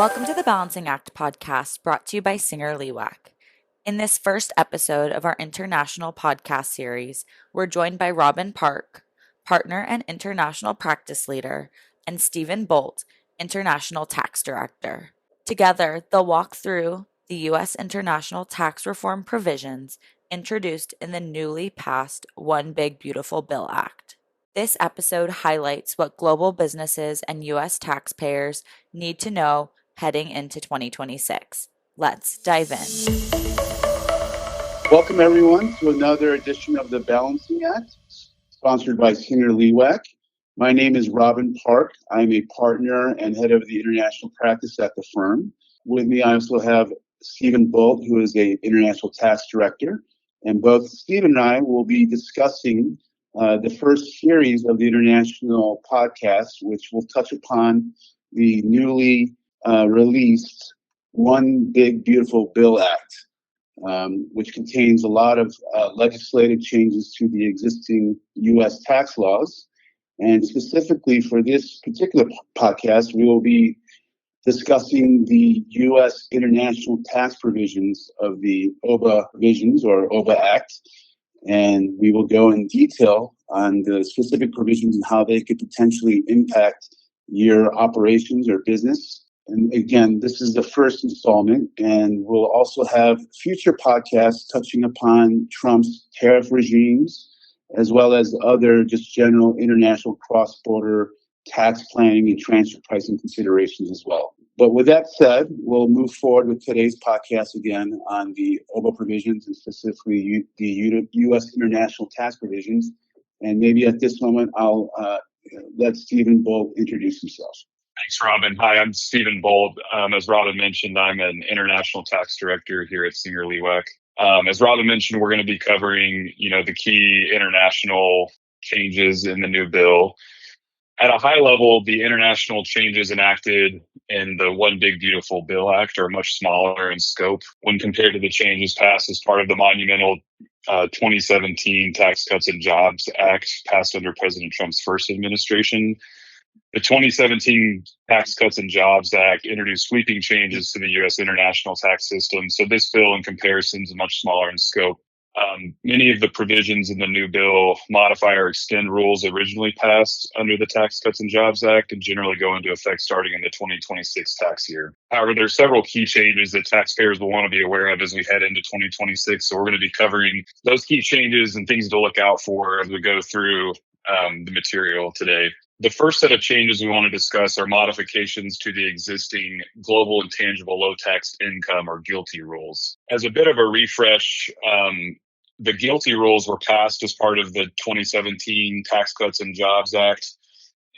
Welcome to the Balancing Act podcast brought to you by Singer Lewack. In this first episode of our international podcast series, we're joined by Robin Park, partner and international practice leader, and Stephen Bolt, international tax director. Together, they'll walk through the U.S. international tax reform provisions introduced in the newly passed One Big Beautiful Bill Act. This episode highlights what global businesses and U.S. taxpayers need to know heading into 2026. Let's dive in. Welcome, everyone, to another edition of the Balancing Act, sponsored by Singer Lewack. My name is Robin Park. I'm a partner and head of the international practice at the firm. With me, I also have Stephen Bolt, who is an international tax director. And both Stephen and I will be discussing the first series of the international podcast, which will touch upon the newly released One Big Beautiful Bill Act, which contains a lot of legislative changes to the existing U.S. tax laws. And specifically for this particular podcast, we will be discussing the U.S. international tax provisions of the OBA provisions or OBA Act. And we will go in detail on the specific provisions and how they could potentially impact your operations or business. And again, this is the first installment, and we'll also have future podcasts touching upon Trump's tariff regimes, as well as other just general international cross-border tax planning and transfer pricing considerations as well. But with that said, we'll move forward with today's podcast again on the OBA provisions and specifically the U.S. international tax provisions. And maybe at this moment, I'll let Stephen Bolt introduce himself. Thanks, Robin. Hi, I'm Stephen Bolt. As Robin mentioned, I'm an international tax director here at Singer Lewack. As Robin mentioned, we're going to be covering, the key international changes in the new bill. At a high level, the international changes enacted in the One Big Beautiful Bill Act are much smaller in scope when compared to the changes passed as part of the monumental 2017 Tax Cuts and Jobs Act passed under President Trump's first administration. The 2017 Tax Cuts and Jobs Act introduced sweeping changes to the U.S. international tax system, so this bill, in comparison, is much smaller in scope. Many of the provisions in the new bill modify or extend rules originally passed under the Tax Cuts and Jobs Act and generally go into effect starting in the 2026 tax year. However, there are several key changes that taxpayers will want to be aware of as we head into 2026, so we're going to be covering those key changes and things to look out for as we go through the material today. The first set of changes we want to discuss are modifications to the existing Global Intangible Low Taxed Income, or GILTI, rules. As a bit of a refresh, the GILTI rules were passed as part of the 2017 Tax Cuts and Jobs Act,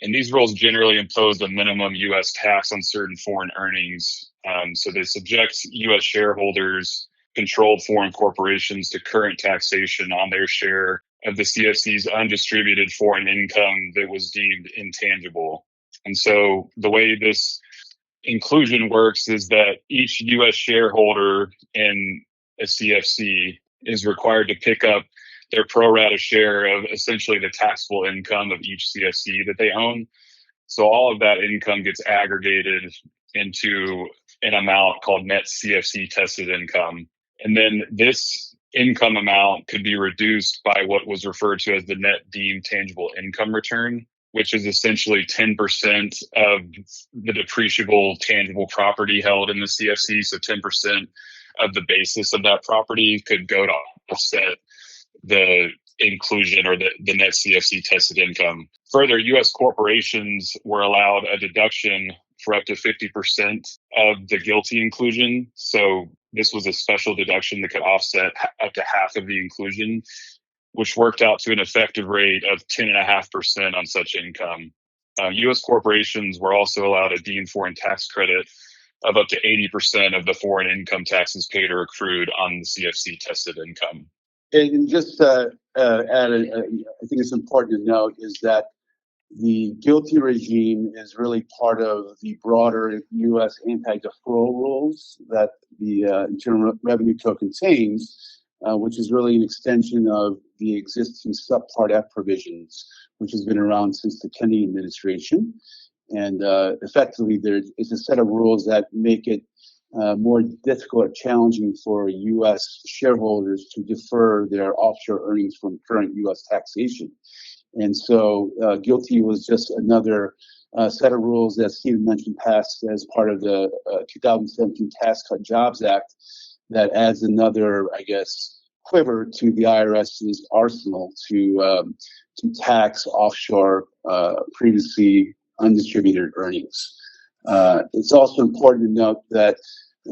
and these rules generally imposed a minimum U.S. tax on certain foreign earnings. So they subject U.S. shareholders, controlled foreign corporations, to current taxation on their share of the CFC's undistributed foreign income that was deemed intangible. And so the way this inclusion works is that each U.S. shareholder in a CFC is required to pick up their pro rata share of essentially the taxable income of each CFC that they own. So all of that income gets aggregated into an amount called net CFC tested income. And then this income amount could be reduced by what was referred to as the net deemed tangible income return, which is essentially 10% of the depreciable tangible property held in the CFC. So 10% of the basis of that property could go to offset the inclusion or the net CFC tested income. Further, U.S. corporations were allowed a deduction for up to 50% of the GILTI inclusion. So this was a special deduction that could offset up to half of the inclusion, which worked out to an effective rate of 10.5% on such income. U.S. corporations were also allowed a deemed foreign tax credit of up to 80% of the foreign income taxes paid or accrued on the CFC tested income. And just I think it's important to note is that the GILTI regime is really part of the broader U.S. anti-deferral rules that the Internal Revenue Code contains, which is really an extension of the existing Subpart F provisions, which has been around since the Kennedy administration. And effectively, there is a set of rules that make it more difficult or challenging for U.S. shareholders to defer their offshore earnings from current U.S. taxation. And so GILTI was just another set of rules that Stephen mentioned passed as part of the 2017 Tax Cut Jobs Act that adds another, I guess, quiver to the IRS's arsenal to tax offshore previously undistributed earnings. It's also important to note that,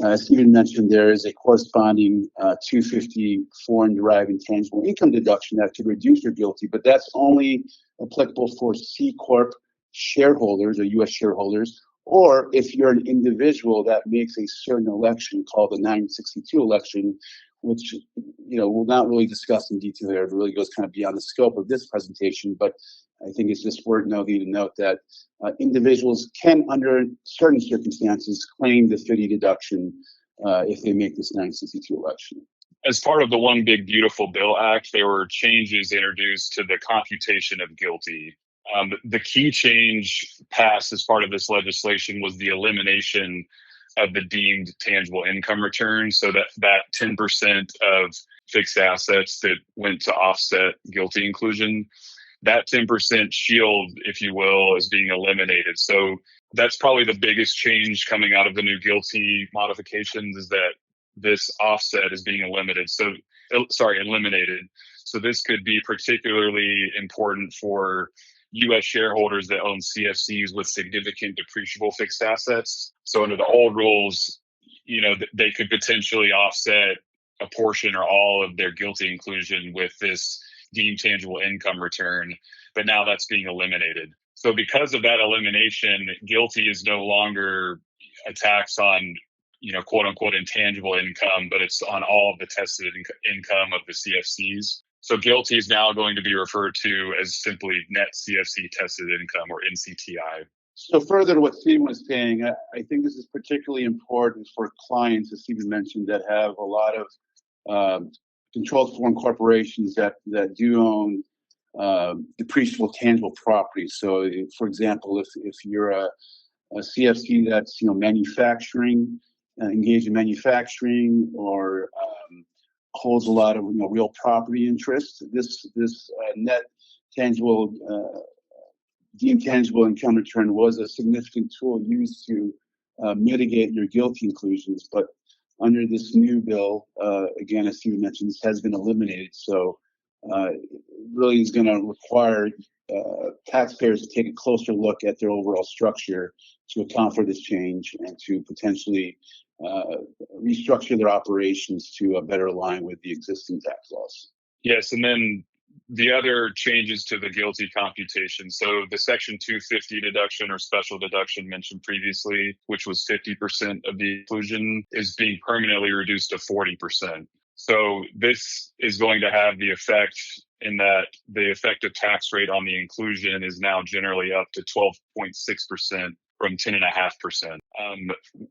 as Stephen mentioned, there is a corresponding 250 foreign-derived intangible income deduction that could reduce your GILTI, but that's only applicable for C Corp shareholders or U.S. shareholders, or if you're an individual that makes a certain election called the 962 election, which we'll not really discuss in detail here. It really goes kind of beyond the scope of this presentation, but I think it's just worth noting to note that individuals can, under certain circumstances, claim the 50 deduction if they make this 962 election. As part of the One Big Beautiful Bill Act, there were changes introduced to the computation of GILTI. The key change passed as part of this legislation was the elimination of the deemed tangible income return, so that 10% of fixed assets that went to offset GILTI inclusion, that 10% shield, if you will, is being eliminated. So that's probably the biggest change coming out of the new GILTI modifications, is that this offset is being eliminated. So this could be particularly important for U.S. shareholders that own CFCs with significant depreciable fixed assets. So under the old rules, they could potentially offset a portion or all of their GILTI inclusion with this deemed tangible income return, but now that's being eliminated. So because of that elimination, GILTI is no longer a tax on, quote unquote, intangible income, but it's on all of the tested income of the CFCs. So GILTI is now going to be referred to as simply net CFC tested income, or NCTI. So further to what Stephen was saying, I think this is particularly important for clients, as Stephen mentioned, that have a lot of controlled foreign corporations that do own depreciable tangible property. So, for example, if you're a CFC that's manufacturing, engaged in manufacturing, or holds a lot of real property interest, this net tangible deemed tangible income return was a significant tool used to mitigate your GILTI inclusions. But under this new bill, again, as Stephen mentioned, this has been eliminated. So it really is going to require taxpayers to take a closer look at their overall structure to account for this change and to potentially restructure their operations to better align with the existing tax laws. Yes, and then the other changes to the GILTI computation. So the Section 250 deduction, or special deduction mentioned previously, which was 50% of the inclusion, is being permanently reduced to 40%. So this is going to have the effect in that the effective tax rate on the inclusion is now generally up to 12.6% from 10.5%.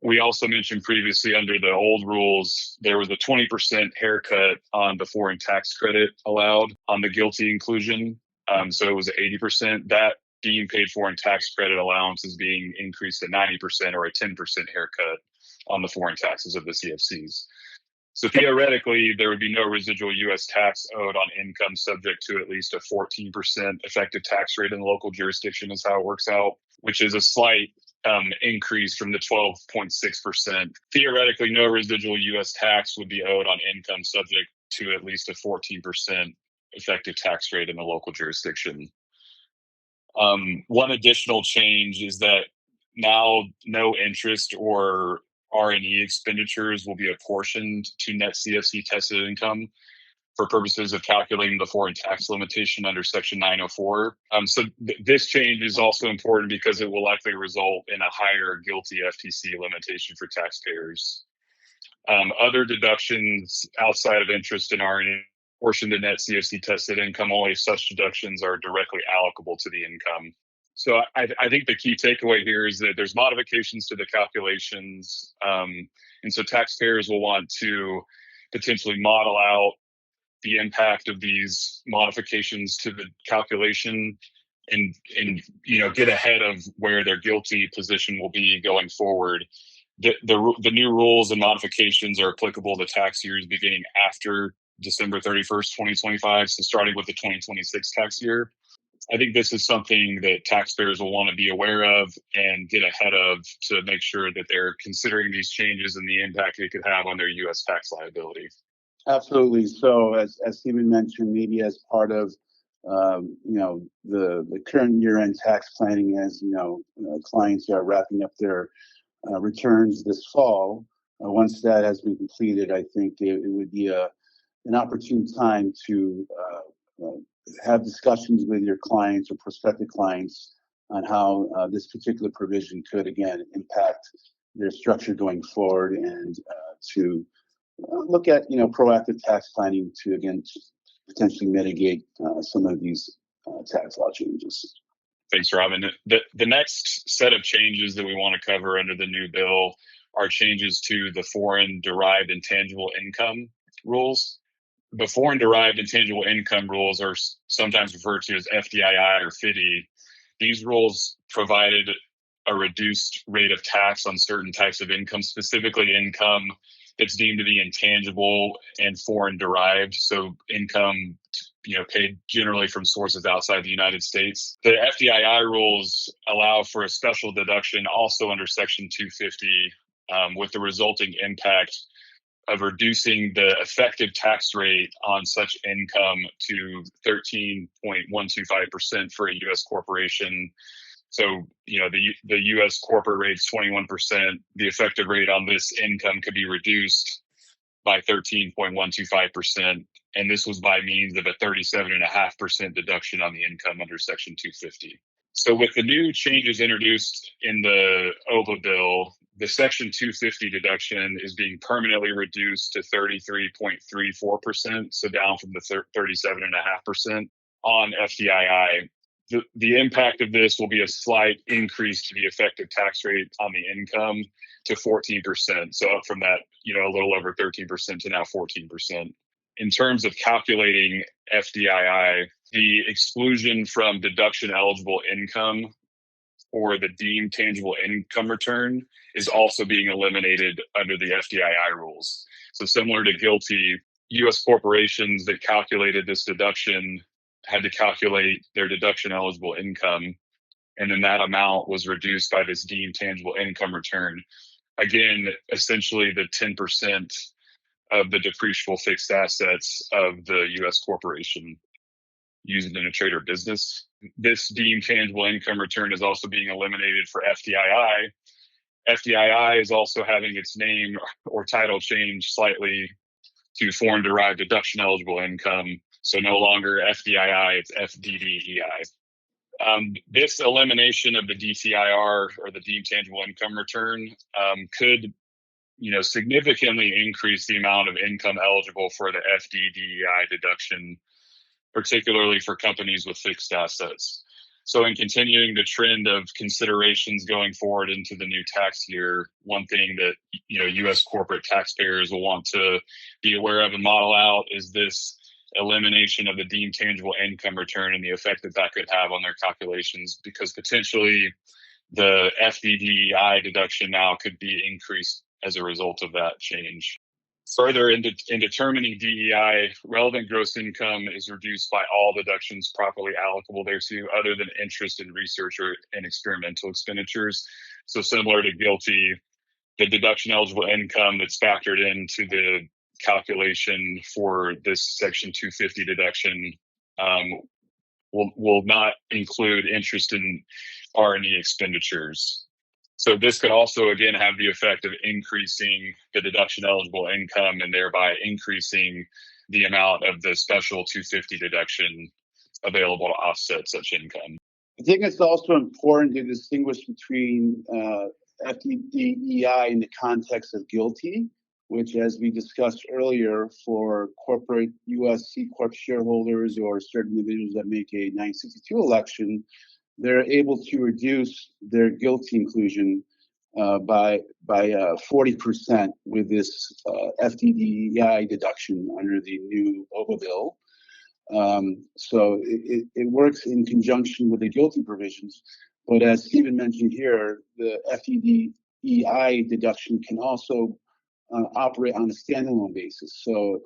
We also mentioned previously, under the old rules, there was a 20% haircut on the foreign tax credit allowed on the GILTI inclusion. So it was 80%. That deemed paid foreign tax credit allowance is being increased to 90%, or a 10% haircut on the foreign taxes of the CFCs. So theoretically, there would be no residual U.S. tax owed on income subject to at least a 14% effective tax rate in the local jurisdiction, is how it works out, which is a slight increase from the 12.6%. Theoretically, no residual U.S. tax would be owed on income subject to at least a 14% effective tax rate in the local jurisdiction. One additional change is that now no interest or R&E expenditures will be apportioned to net CFC tested income for purposes of calculating the foreign tax limitation under Section 904. So this change is also important because it will likely result in a higher GILTI FTC limitation for taxpayers. Other deductions outside of interest and R&E portion to net CFC tested income, only such deductions are directly allocable to the income. So I think the key takeaway here is that there's modifications to the calculations. And so taxpayers will want to potentially model out the impact of these modifications to the calculation and get ahead of where their GILTI position will be going forward. The new rules and modifications are applicable to tax years beginning after December 31st, 2025, so starting with the 2026 tax year. I think this is something that taxpayers will want to be aware of and get ahead of to make sure that they're considering these changes and the impact it could have on their U.S. tax liability. Absolutely. So, as Stephen mentioned, maybe as part of the current year-end tax planning, as clients are wrapping up their returns this fall. Once that has been completed, I think it would be an opportune time to have discussions with your clients or prospective clients on how this particular provision could, again, impact their structure going forward, and to look at proactive tax planning to, again, potentially mitigate some of these tax law changes. Thanks, Robin. The next set of changes that we want to cover under the new bill are changes to the foreign derived intangible income rules. The foreign derived intangible income rules are sometimes referred to as FDII or FDII. These rules provided a reduced rate of tax on certain types of income, specifically income that's deemed to be intangible and foreign derived. So income, paid generally from sources outside the United States. The FDII rules allow for a special deduction also under Section 250, with the resulting impact of reducing the effective tax rate on such income to 13.125% for a U.S. corporation. So, the U.S. corporate rate is 21%. The effective rate on this income could be reduced by 13.125%. And this was by means of a 37.5% deduction on the income under Section 250. So with the new changes introduced in the OVA bill, the Section 250 deduction is being permanently reduced to 33.34%, so down from the 37.5% on FDII. The impact of this will be a slight increase to the effective tax rate on the income to 14%. So up from that, a little over 13% to now 14%. In terms of calculating FDII, the exclusion from deduction eligible income or the deemed tangible income return is also being eliminated under the FDII rules. So similar to GILTI, U.S. corporations that calculated this deduction had to calculate their deduction eligible income, and then that amount was reduced by this deemed tangible income return. Again, essentially the 10% of the depreciable fixed assets of the U.S. corporation used in a trade or business. This deemed tangible income return is also being eliminated for FDII. FDII is also having its name or title changed slightly to foreign derived deduction eligible income. So no longer FDII, it's FDDEI. This elimination of the DTIR, or the deemed tangible income return, could significantly increase the amount of income eligible for the FDDEI deduction, particularly for companies with fixed assets. So in continuing the trend of considerations going forward into the new tax year, one thing that U.S. corporate taxpayers will want to be aware of and model out is this elimination of the deemed tangible income return and the effect that could have on their calculations, because potentially the FDDEI deduction now could be increased as a result of that change. Further, in determining DEI, relevant gross income is reduced by all deductions properly allocable thereto, other than interest in research and experimental expenditures. So similar to GILTI, the deduction eligible income that's factored into the calculation for this Section 250 deduction will not include interest in R&D expenditures. So this could also, again, have the effect of increasing the deduction eligible income and thereby increasing the amount of the special 250 deduction available to offset such income. I think it's also important to distinguish between FDDEI in the context of GILTI, which, as we discussed earlier, for corporate U.S. C Corp shareholders or certain individuals that make a 962 election, they're able to reduce their GILTI inclusion by 40% with this FDDEI deduction under the new OVA bill. So it works in conjunction with the GILTI provisions. But as Stephen mentioned here, the FEDEI deduction can also operate on a standalone basis. So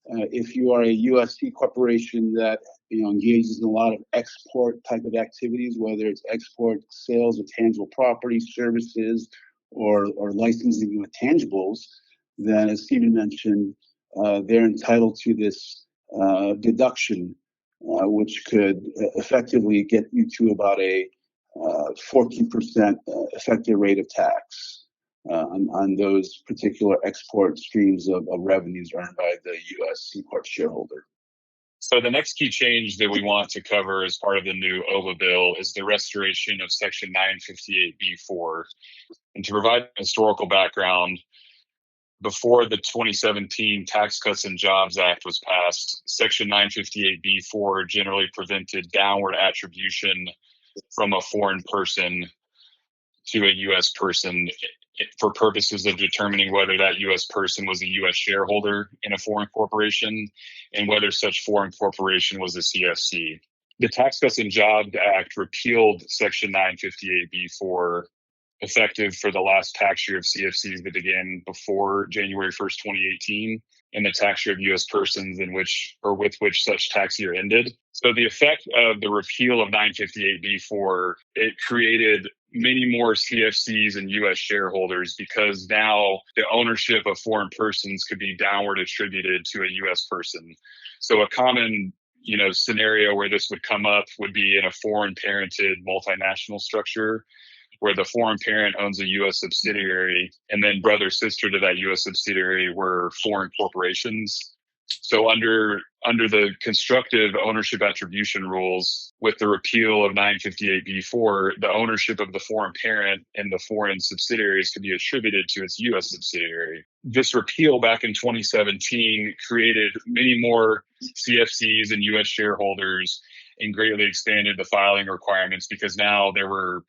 if you are a USC corporation that engages in a lot of export type of activities, whether it's export sales of tangible property, services, or licensing of tangibles, then as Stephen mentioned, they're entitled to this deduction, which could effectively get you to about a 14% effective rate of tax on those particular export streams of revenues earned by the U.S. C Corp shareholder. So the next key change that we want to cover as part of the new OVA bill is the restoration of Section 958B4. And to provide historical background, before the 2017 Tax Cuts and Jobs Act was passed, Section 958B4 generally prevented downward attribution from a foreign person to a U.S. person for purposes of determining whether that U.S. person was a U.S. shareholder in a foreign corporation and whether such foreign corporation was a CFC. The Tax Cuts and Jobs Act repealed Section 958B4 effective for the last tax year of CFCs that began before January 1st, 2018, and the tax year of U.S. persons in which or with which such tax year ended. So the effect of the repeal of 958B4, it created many more CFCs and U.S. shareholders because now the ownership of foreign persons could be downward attributed to a U.S. person. So a common scenario where this would come up would be in a foreign parented multinational structure where the foreign parent owns a U.S. subsidiary and then brother sister to that U.S. subsidiary were foreign corporations. So under the constructive ownership attribution rules, with the repeal of 958B4, the ownership of the foreign parent and the foreign subsidiaries could be attributed to its U.S. subsidiary. This repeal back in 2017 created many more CFCs and U.S. shareholders and greatly expanded the filing requirements because now there were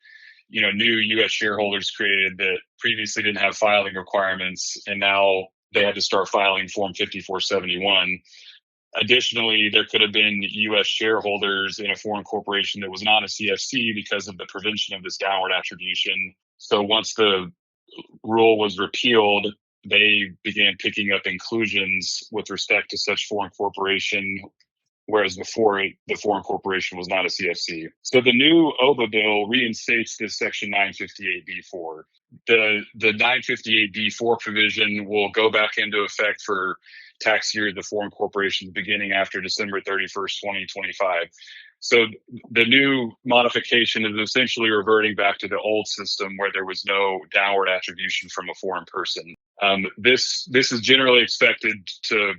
new U.S. shareholders created that previously didn't have filing requirements, and now they had to start filing Form 5471. Additionally, there could have been U.S. shareholders in a foreign corporation that was not a CFC because of the prevention of this downward attribution. So once the rule was repealed, they began picking up inclusions with respect to such foreign corporation, whereas before the foreign corporation was not a CFC. So the new OVA bill reinstates this Section 958B4. The 958B4 provision will go back into effect for tax year of the foreign corporations beginning after December 31st, 2025. So the new modification is essentially reverting back to the old system where there was no downward attribution from a foreign person. This is generally expected to,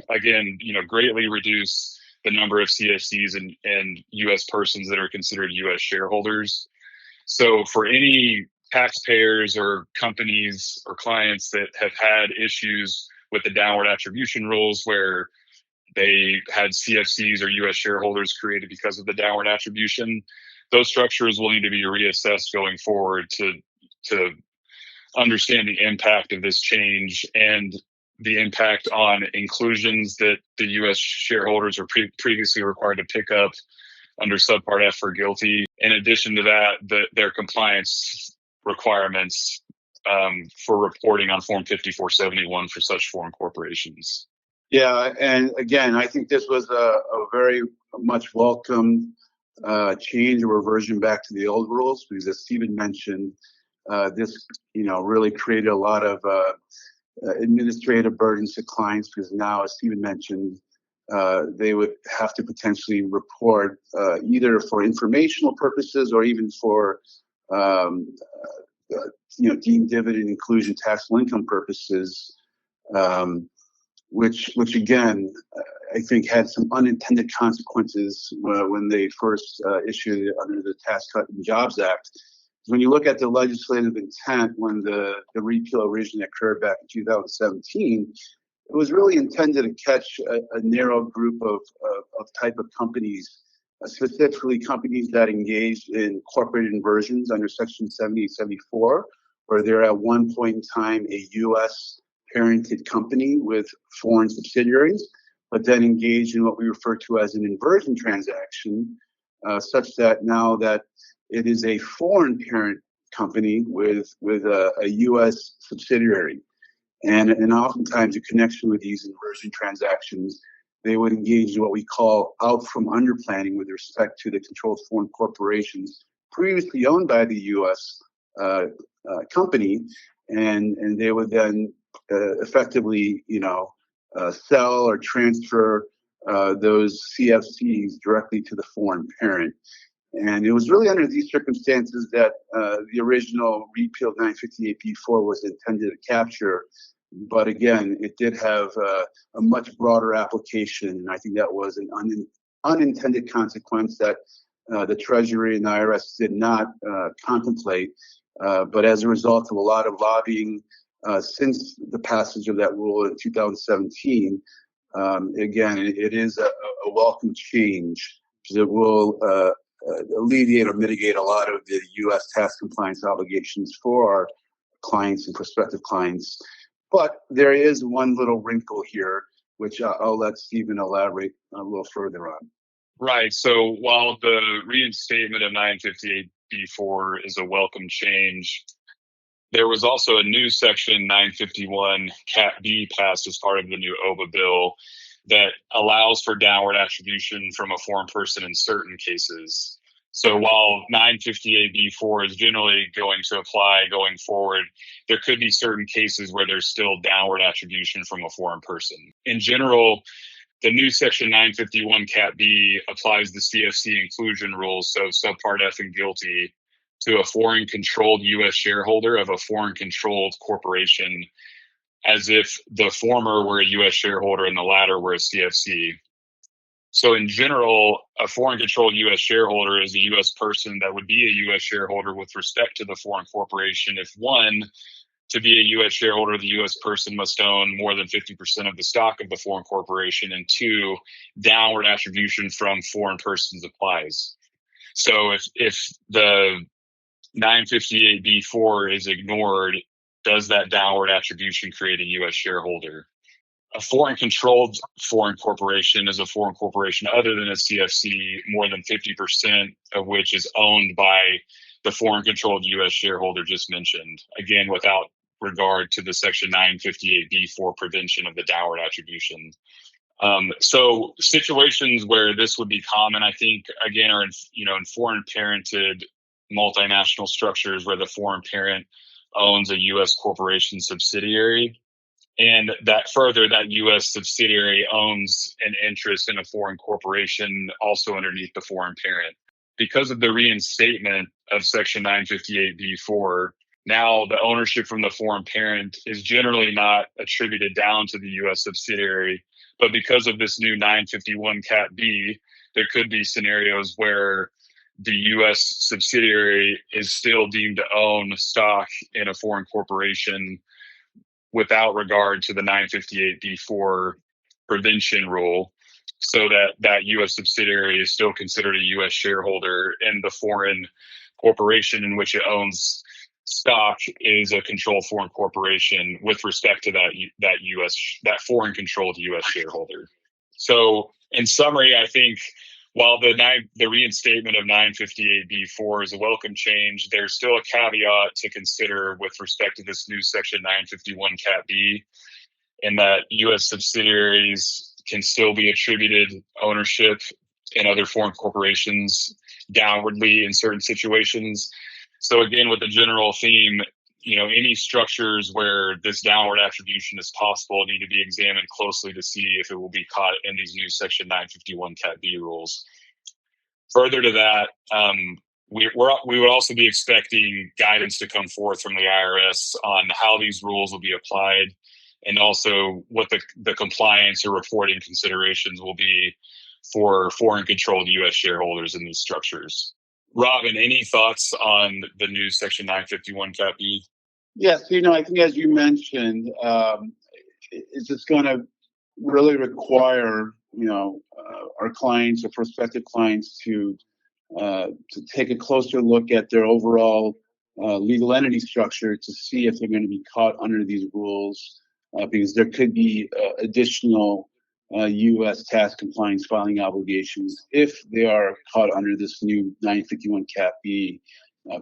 again, greatly reduce the number of CFCs and U.S. persons that are considered U.S. shareholders. So for any taxpayers or companies or clients that have had issues with the downward attribution rules where they had CFCs or U.S. shareholders created because of the downward attribution, those structures will need to be reassessed going forward to understand the impact of this change and the impact on inclusions that the U.S. shareholders were previously required to pick up under Subpart F for GILTI. In addition to that, their compliance requirements for reporting on Form 5471 for such foreign corporations. Yeah, and again, I think this was a very much welcome change or reversion back to the old rules because, as Stephen mentioned, this really created a lot of administrative burdens to clients because now, as Stephen mentioned, they would have to potentially report either for informational purposes or even for deemed dividend inclusion taxable income purposes, which again I think had some unintended consequences when they first issued it under the Tax Cut and Jobs Act. When you look at the legislative intent when the repeal originally occurred back in 2017, it was really intended to catch a narrow group of type of companies, specifically companies that engaged in corporate inversions under Section 7874, where they're at one point in time a U.S. parented company with foreign subsidiaries, but then engaged in what we refer to as an inversion transaction, such that now that it is a foreign parent company with a U.S. subsidiary. And oftentimes, in connection with these inversion transactions, they would engage in what we call out from under planning with respect to the controlled foreign corporations previously owned by the U.S. Company, and they would then effectively, sell or transfer those CFCs directly to the foreign parent. And it was really under these circumstances that the original repeal of 958b4 was intended to capture. But again, it did have a much broader application. And I think that was an unintended consequence that the Treasury and the IRS did not contemplate. But as a result of a lot of lobbying since the passage of that rule in 2017, again, it is a welcome change, because it will alleviate or mitigate a lot of the U.S. tax compliance obligations for our clients and prospective clients. But there is one little wrinkle here, which I'll let Stephen elaborate a little further on. Right. So while the reinstatement of 958b4 is a welcome change, there was also a new section 951 Cat B passed as part of the new OBA bill that allows for downward attribution from a foreign person in certain cases. So while 958b4 is generally going to apply going forward, there could be certain cases where there's still downward attribution from a foreign person. In general, the new section 951 Cat B applies the CFC inclusion rules, so subpart F and GILTI, to a foreign controlled U.S. shareholder of a foreign controlled corporation, as if the former were a U.S. shareholder and the latter were a CFC. So in general, a foreign controlled U.S. shareholder is a U.S. person that would be a U.S. shareholder with respect to the foreign corporation if, one, to be a U.S. shareholder, the U.S. person must own more than 50% of the stock of the foreign corporation, and two, downward attribution from foreign persons applies. So if the 958b4 is ignored, does that downward attribution create a U.S. shareholder? A foreign controlled foreign corporation is a foreign corporation other than a CFC, more than 50% of which is owned by the foreign controlled U.S. shareholder just mentioned, again, without regard to the section 958b4 prevention of the downward attribution. So situations where this would be common, I think, again, are in foreign parented multinational structures where the foreign parent owns a U.S. corporation subsidiary, and that further, that U.S. subsidiary owns an interest in a foreign corporation also underneath the foreign parent. Because of the reinstatement of Section 958b4, now the ownership from the foreign parent is generally not attributed down to the U.S. subsidiary, but because of this new 951 Cat B, there could be scenarios where the U.S. subsidiary is still deemed to own stock in a foreign corporation without regard to the 958b4 prevention rule, so that U.S. subsidiary is still considered a U.S. shareholder, and the foreign corporation in which it owns stock is a controlled foreign corporation with respect to that foreign controlled U.S. shareholder. So, in summary, I think while the reinstatement of 958b4 is a welcome change, there's still a caveat to consider with respect to this new section 951 Cat B, in that U.S. subsidiaries can still be attributed ownership in other foreign corporations downwardly in certain situations. So again, with the general theme, any structures where this downward attribution is possible need to be examined closely to see if it will be caught in these new Section 951 Cat B rules. Further to that, we would also be expecting guidance to come forth from the IRS on how these rules will be applied, and also what the compliance or reporting considerations will be for foreign controlled U.S. shareholders in these structures. Robin, any thoughts on the new Section 951 Cat B? Yes, I think as you mentioned, it's just going to really require, our clients or prospective clients to take a closer look at their overall legal entity structure to see if they're going to be caught under these rules, because there could be additional U.S. tax compliance filing obligations if they are caught under this new 951 Cap B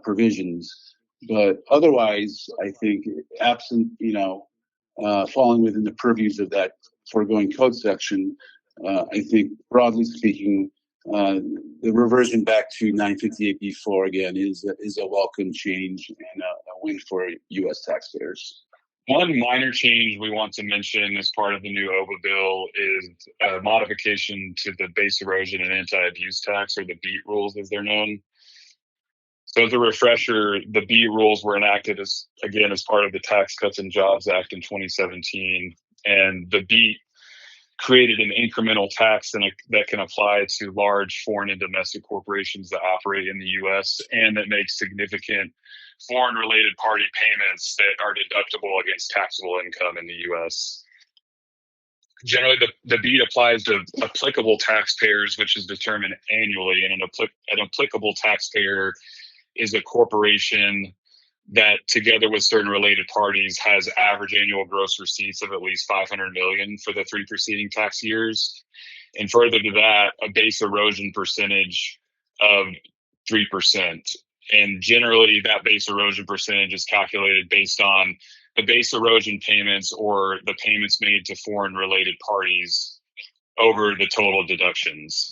provisions. But otherwise, I think absent, falling within the purviews of that foregoing code section, I think broadly speaking, the reversion back to 958B4 again is a welcome change and a win for U.S. taxpayers. One minor change we want to mention as part of the new OBA bill is a modification to the base erosion and anti-abuse tax, or the BEAT rules as they're known. So as a refresher, the BEAT rules were enacted as part of the Tax Cuts and Jobs Act in 2017. And the BEAT created an incremental tax that can apply to large foreign and domestic corporations that operate in the U.S. and that make significant foreign-related party payments that are deductible against taxable income in the U.S. Generally, the BEAT applies to applicable taxpayers, which is determined annually, and an applicable taxpayer is a corporation that, together with certain related parties, has average annual gross receipts of at least $500 million for the 3 preceding tax years. And further to that, a base erosion percentage of 3%. And generally, that base erosion percentage is calculated based on the base erosion payments or the payments made to foreign related parties over the total deductions.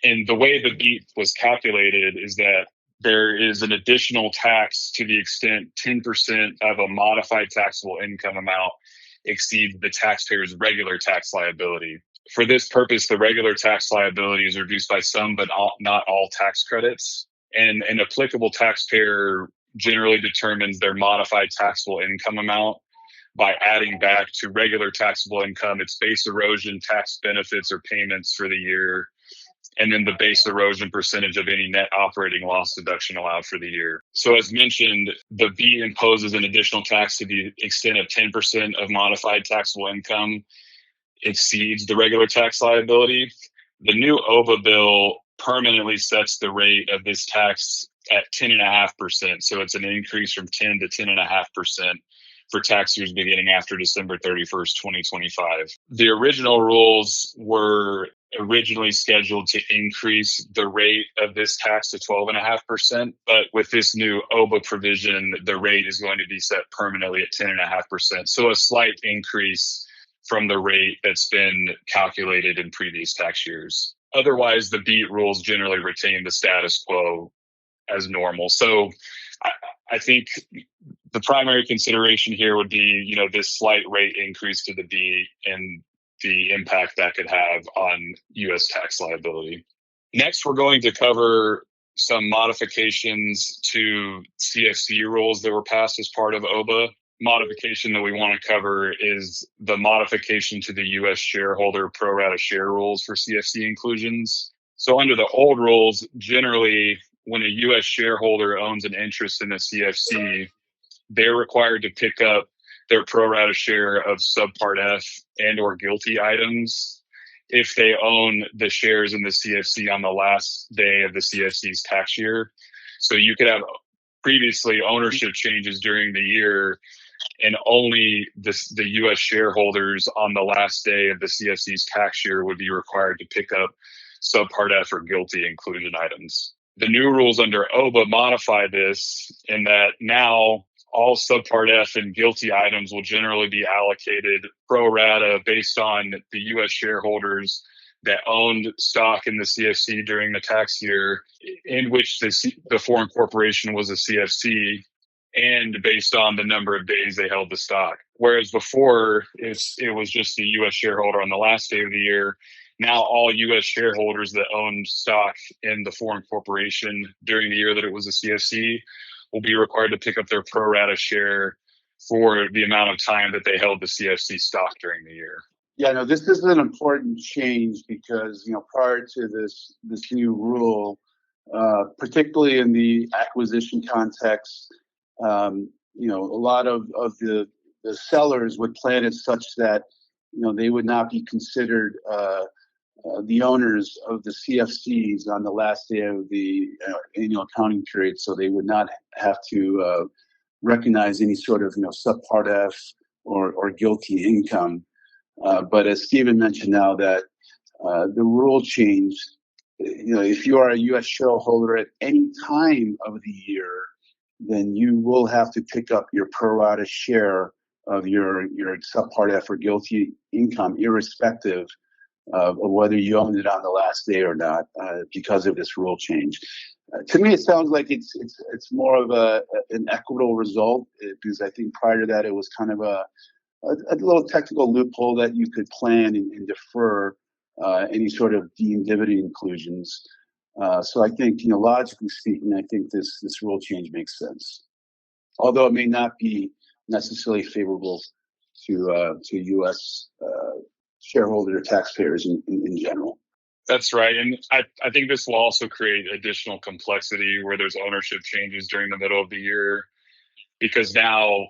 And the way the BEAT was calculated is that there is an additional tax to the extent 10% of a modified taxable income amount exceeds the taxpayer's regular tax liability. For this purpose, the regular tax liability is reduced by some, but not all tax credits. And an applicable taxpayer generally determines their modified taxable income amount by adding back to regular taxable income its base erosion tax benefits or payments for the year, and then the base erosion percentage of any net operating loss deduction allowed for the year. So as mentioned, the BEAT imposes an additional tax to the extent of 10% of modified taxable income exceeds the regular tax liability. The new OBA bill permanently sets the rate of this tax at 10.5%. So it's an increase from 10 to 10.5% for tax years beginning after December 31st, 2025. The original rules were originally scheduled to increase the rate of this tax to 12.5%, but with this new OBA provision, the rate is going to be set permanently at 10.5%. So a slight increase from the rate that's been calculated in previous tax years. Otherwise, the BEAT rules generally retain the status quo as normal. So I think the primary consideration here would be, this slight rate increase to the BEAT and the impact that could have on U.S. tax liability. Next, we're going to cover some modifications to CFC rules that were passed as part of OBA. Modification that we want to cover is the modification to the U.S. shareholder pro rata share rules for CFC inclusions. So under the old rules, generally, when a U.S. shareholder owns an interest in a CFC, they're required to pick up their pro rata share of subpart F and or GILTI items if they own the shares in the CFC on the last day of the CFC's tax year. So you could have previously ownership changes during the year, and only the U.S. shareholders on the last day of the CFC's tax year would be required to pick up subpart F or GILTI inclusion items. The new rules under OBA modify this in that now all subpart F and GILTI items will generally be allocated pro rata based on the U.S. shareholders that owned stock in the CFC during the tax year in which the foreign corporation was a CFC, and based on the number of days they held the stock. Whereas before, it was just the U.S. shareholder on the last day of the year. Now all U.S. shareholders that owned stock in the foreign corporation during the year that it was a CFC will be required to pick up their pro rata share for the amount of time that they held the CFC stock during the year. Yeah, no, this is an important change because, prior to this new rule, particularly in the acquisition context, a lot of the sellers would plan it such that, they would not be considered the owners of the CFCs on the last day of the annual accounting period, so they would not have to recognize any sort of subpart F or GILTI income. But as Stephen mentioned now that the rule change, if you are a U.S. shareholder at any time of the year, then you will have to pick up your pro rata share of your subpart F or GILTI income, irrespective of whether you owned it on the last day or not, because of this rule change. To me, it sounds like it's more of an equitable result, because I think prior to that it was kind of a little technical loophole that you could plan and defer any sort of deemed dividend inclusions. So I think, logically speaking, I think this rule change makes sense, although it may not be necessarily favorable to U.S. shareholder taxpayers in general. That's right. And I think this will also create additional complexity where there's ownership changes during the middle of the year, because now,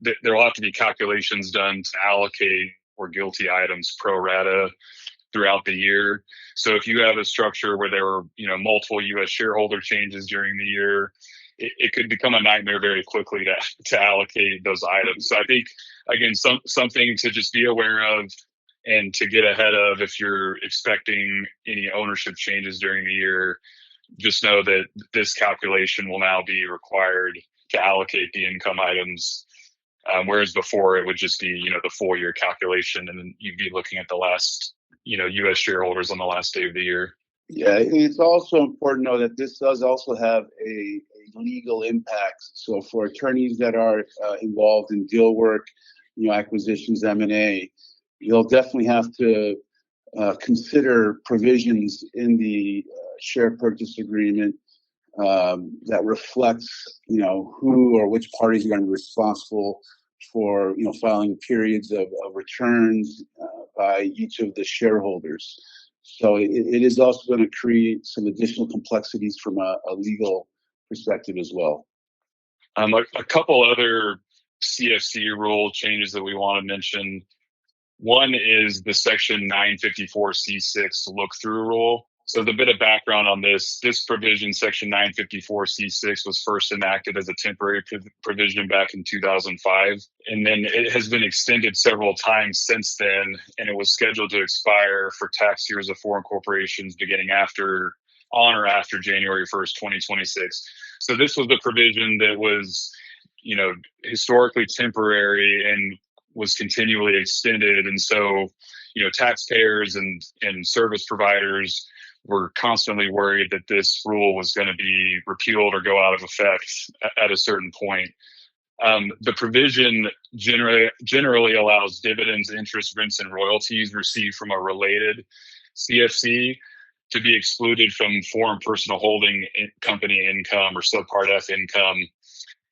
there will have to be calculations done to allocate or GILTI items pro rata throughout the year. So if you have a structure where there were, multiple U.S. shareholder changes during the year, it could become a nightmare very quickly to allocate those items. So I think, again, something to just be aware of and to get ahead of if you're expecting any ownership changes during the year. Just know that this calculation will now be required to allocate the income items, whereas before it would just be, the full year calculation, and then you'd be looking at the last, U.S. shareholders on the last day of the year. Yeah, it's also important to know that this does also have a legal impact. So for attorneys that are involved in deal work, acquisitions, M&A, you'll definitely have to consider provisions in the share purchase agreement that reflects, who or which parties are going to be responsible for, filing periods of returns by each of the shareholders. So it is also going to create some additional complexities from a legal perspective as well. A couple other CFC rule changes that we want to mention. One is the section 954C6 look-through rule. So the bit of background on this provision, section 954C6, was first enacted as a temporary provision back in 2005. And then it has been extended several times since then, and it was scheduled to expire for tax years of foreign corporations beginning on or after January 1st, 2026. So this was the provision that was, historically temporary and was continually extended. And so, taxpayers and service providers were constantly worried that this rule was going to be repealed or go out of effect at a certain point. The provision generally allows dividends, interest, rents, and royalties received from a related CFC to be excluded from foreign personal holding company income or subpart F income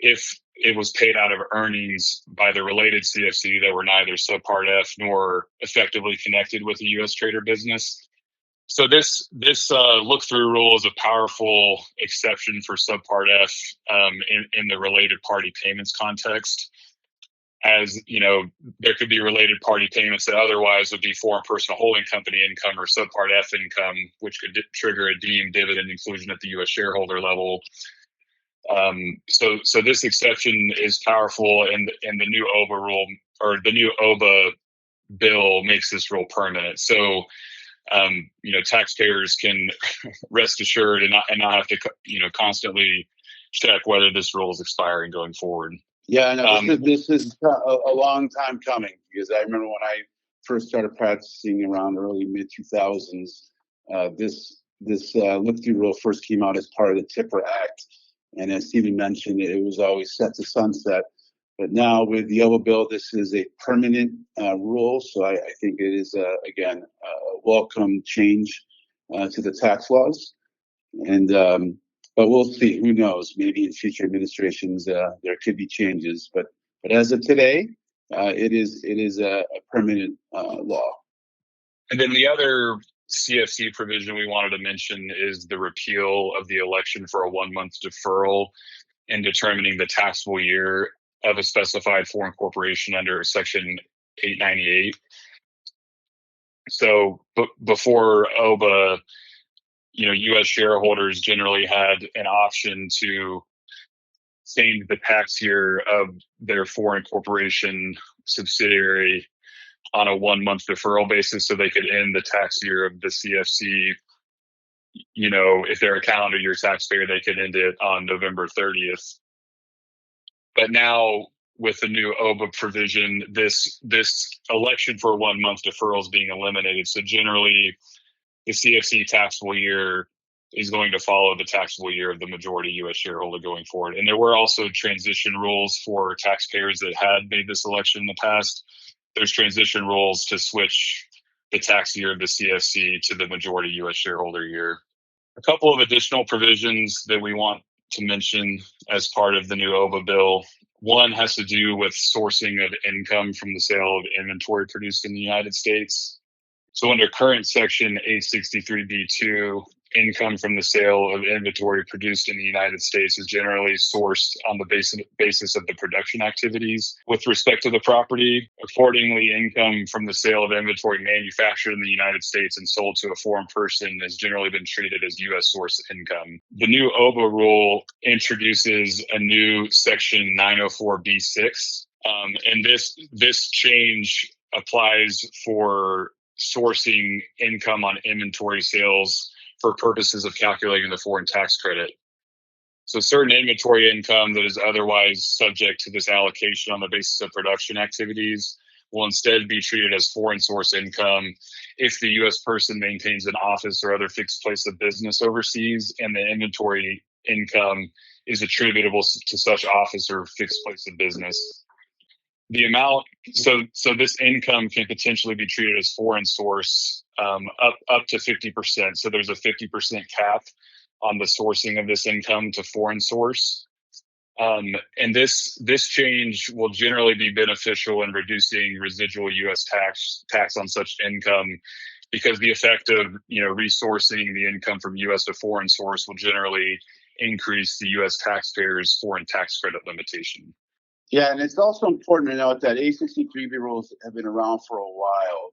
if it was paid out of earnings by the related CFC that were neither subpart F nor effectively connected with a U.S. trade or business. So this look-through rule is a powerful exception for subpart F in the related party payments context. As there could be related party payments that otherwise would be foreign personal holding company income or subpart F income, which could trigger a deemed dividend inclusion at the U.S. shareholder level. So this exception is powerful, and the new OBA rule, or the new OBA bill, makes this rule permanent. So taxpayers can rest assured and not have to constantly check whether this rule is expiring going forward. Yeah, no, this is a long time coming, because I remember when I first started practicing around early mid 2000s, this look-through rule first came out as part of the Tipper Act. And as Stephen mentioned, it was always set to sunset. But now with the OBA bill, this is a permanent rule. So I think it is, again, a welcome change to the tax laws. And but we'll see. Who knows? Maybe in future administrations there could be changes. But as of today, it is a permanent law. And then the other CFC provision we wanted to mention is the repeal of the election for a 1-month deferral in determining the taxable year of a specified foreign corporation under Section 898. So before OBA, U.S. shareholders generally had an option to change the tax year of their foreign corporation subsidiary on a 1 month deferral basis so they could end the tax year of the CFC. If they're a calendar year taxpayer, they could end it on November 30th. But now with the new OBA provision, this election for a 1 month deferral is being eliminated. So generally, the CFC taxable year is going to follow the taxable year of the majority U.S. shareholder going forward. And there were also transition rules for taxpayers that had made this election in the past. There's transition rules to switch the tax year of the CFC to the majority U.S. shareholder year. A couple of additional provisions that we want to mention as part of the new OBA bill. One has to do with sourcing of income from the sale of inventory produced in the United States. So under current section 863B2, income from the sale of inventory produced in the United States is generally sourced on the basis of the production activities with respect to the property. Accordingly, income from the sale of inventory manufactured in the United States and sold to a foreign person has generally been treated as U.S. source income. The new OBA rule introduces a new section 904B6, and this change applies for sourcing income on inventory sales for purposes of calculating the foreign tax credit. So certain inventory income that is otherwise subject to this allocation on the basis of production activities will instead be treated as foreign source income if the U.S. person maintains an office or other fixed place of business overseas and the inventory income is attributable to such office or fixed place of business. The amount, so this income can potentially be treated as foreign source up to 50%. So there's a 50% cap on the sourcing of this income to foreign source. And this change will generally be beneficial in reducing residual U.S. tax on such income, because the effect of resourcing the income from U.S. to foreign source will generally increase the U.S. taxpayers' foreign tax credit limitation. Yeah, and it's also important to note that A63B rules have been around for a while,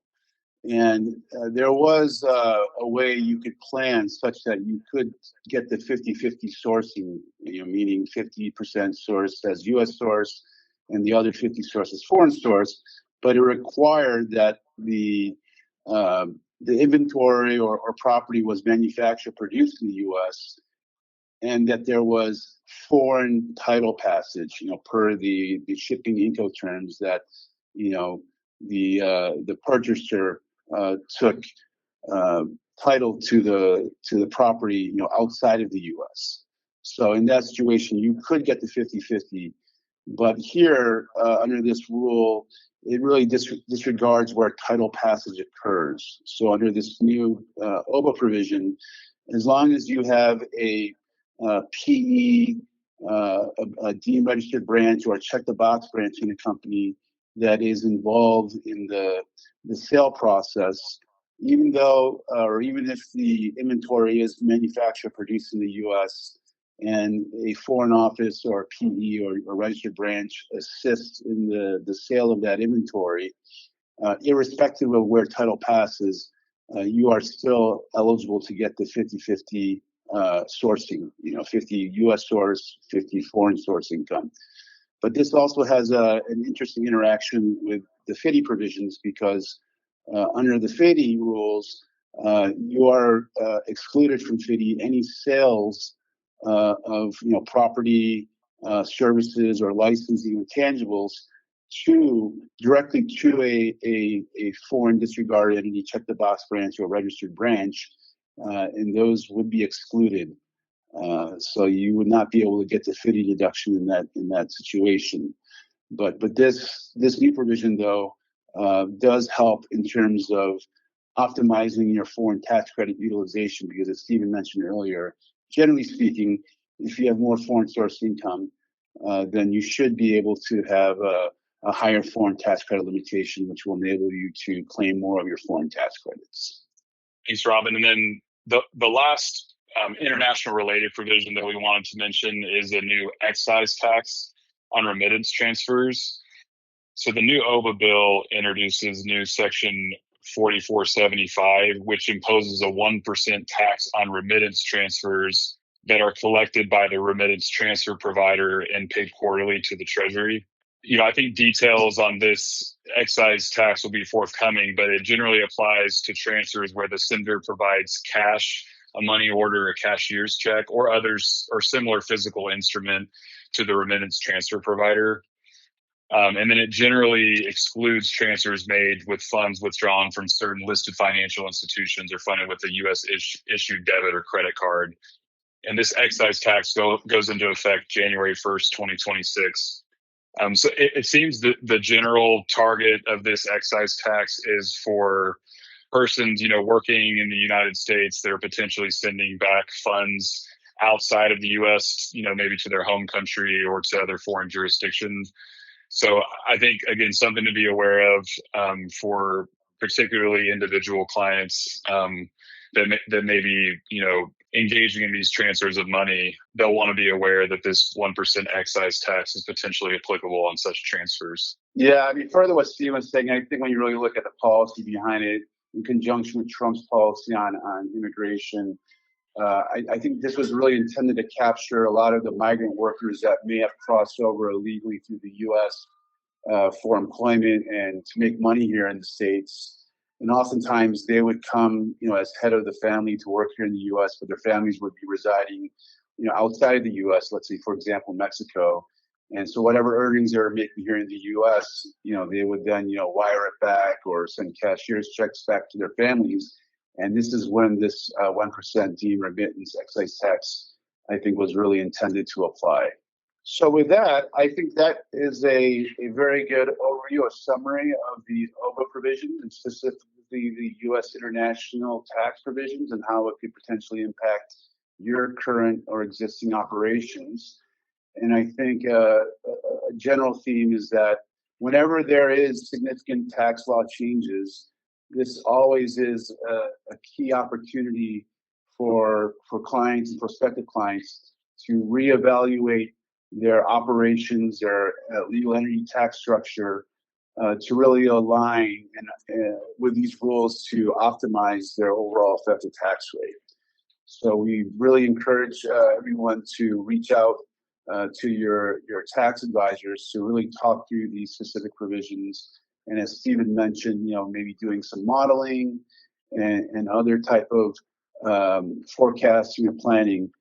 and there was a way you could plan such that you could get the 50-50 sourcing, meaning 50% sourced as U.S. source and the other 50 source as foreign source, but it required that the inventory or property was manufactured, produced in the U.S., and that there was foreign title passage, per the shipping Incoterms that, the purchaser took title to the property, outside of the U.S. So in that situation, you could get the 50-50, but here under this rule, it really disregards where title passage occurs. So under this new OBA provision, as long as you have a PE, a deemed registered branch or a check the box branch in a company that is involved in the sale process, even if the inventory is manufactured, produced in the U.S., and a foreign office or PE or registered branch assists in the sale of that inventory, irrespective of where title passes, you are still eligible to get the 50-50 sourcing, 50 U.S. source, 50 foreign source income. But this also has an interesting interaction with the FDII provisions, because under the FDII rules, you are excluded from FDII any sales of property, services, or licensing intangibles directly to a foreign disregarded entity, check the box branch, or registered branch, and those would be excluded. So you would not be able to get the FDII deduction in that situation. But this new provision, though, does help in terms of optimizing your foreign tax credit utilization, because as Stephen mentioned earlier, generally speaking, if you have more foreign source income, then you should be able to have a higher foreign tax credit limitation, which will enable you to claim more of your foreign tax credits. Thanks, Robin. And then the last international related provision that we wanted to mention is a new excise tax on remittance transfers. So the new OBA bill introduces new section 4475, which imposes a 1% tax on remittance transfers that are collected by the remittance transfer provider and paid quarterly to the Treasury. I think details on this excise tax will be forthcoming, but it generally applies to transfers where the sender provides cash, a money order, a cashier's check, or others or similar physical instrument to the remittance transfer provider. And then it generally excludes transfers made with funds withdrawn from certain listed financial institutions or funded with a U.S. issued debit or credit card. And this excise tax goes into effect January 1st, 2026. So it seems that the general target of this excise tax is for persons, working in the United States that are potentially sending back funds outside of the U.S., maybe to their home country or to other foreign jurisdictions. So I think, again, something to be aware of for particularly individual clients that may be, engaging in these transfers of money. They'll want to be aware that this 1% excise tax is potentially applicable on such transfers. Yeah, I mean, further what Steve was saying, I think when you really look at the policy behind it, in conjunction with Trump's policy on immigration, I think this was really intended to capture a lot of the migrant workers that may have crossed over illegally through the U.S. For employment and to make money here in the States. And oftentimes they would come, as head of the family to work here in the U.S., but their families would be residing, outside of the U.S., let's say, for example, Mexico. And so whatever earnings they were making here in the U.S., they would then, wire it back or send cashier's checks back to their families. And this is when this 1% deemed remittance excise tax, I think, was really intended to apply. So with that, I think that is a very good overview, a summary of the OBA provisions and specifically the U.S. international tax provisions and how it could potentially impact your current or existing operations. And I think a general theme is that whenever there is significant tax law changes, this always is a key opportunity for clients and prospective clients to reevaluate their operations, their legal entity tax structure, to really align with these rules to optimize their overall effective tax rate. So we really encourage everyone to reach out to your tax advisors to really talk through these specific provisions. And as Stephen mentioned, maybe doing some modeling and other type of forecasting and planning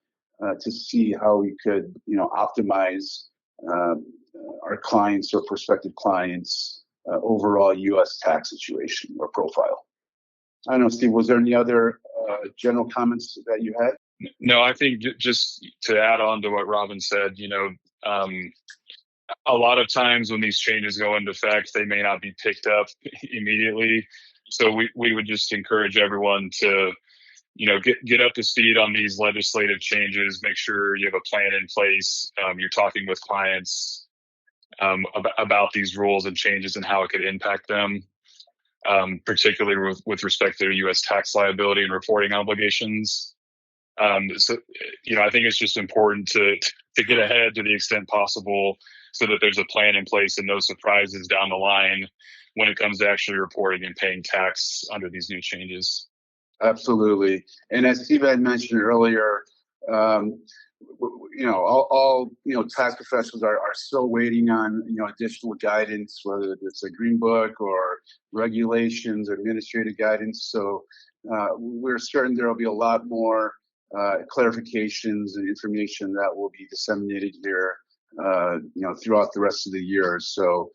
to see how we could, optimize our clients or prospective clients' overall U.S. tax situation or profile. I don't know, Steve, was there any other general comments that you had? No, I think just to add on to what Robin said, a lot of times when these changes go into effect, they may not be picked up immediately. So we would just encourage everyone to get up to speed on these legislative changes. Make sure you have a plan in place. You're talking with clients about these rules and changes and how it could impact them, particularly with respect to U.S. tax liability and reporting obligations. So, I think it's just important to get ahead to the extent possible so that there's a plan in place and no surprises down the line when it comes to actually reporting and paying tax under these new changes. Absolutely. And as Steve had mentioned earlier, all tax professionals are still waiting on, additional guidance, whether it's a green book or regulations or administrative guidance. So we're certain there will be a lot more clarifications and information that will be disseminated here, throughout the rest of the year. So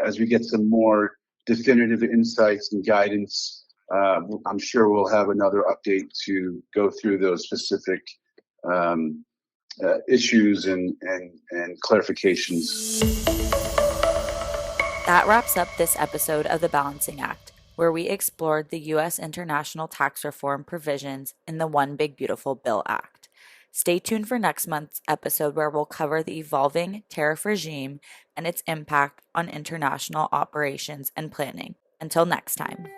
as we get some more definitive insights and guidance, I'm sure we'll have another update to go through those specific issues and clarifications. That wraps up this episode of The Balancing Act, where we explored the U.S. international tax reform provisions in the One Big Beautiful Bill Act. Stay tuned for next month's episode where we'll cover the evolving tariff regime and its impact on international operations and planning. Until next time.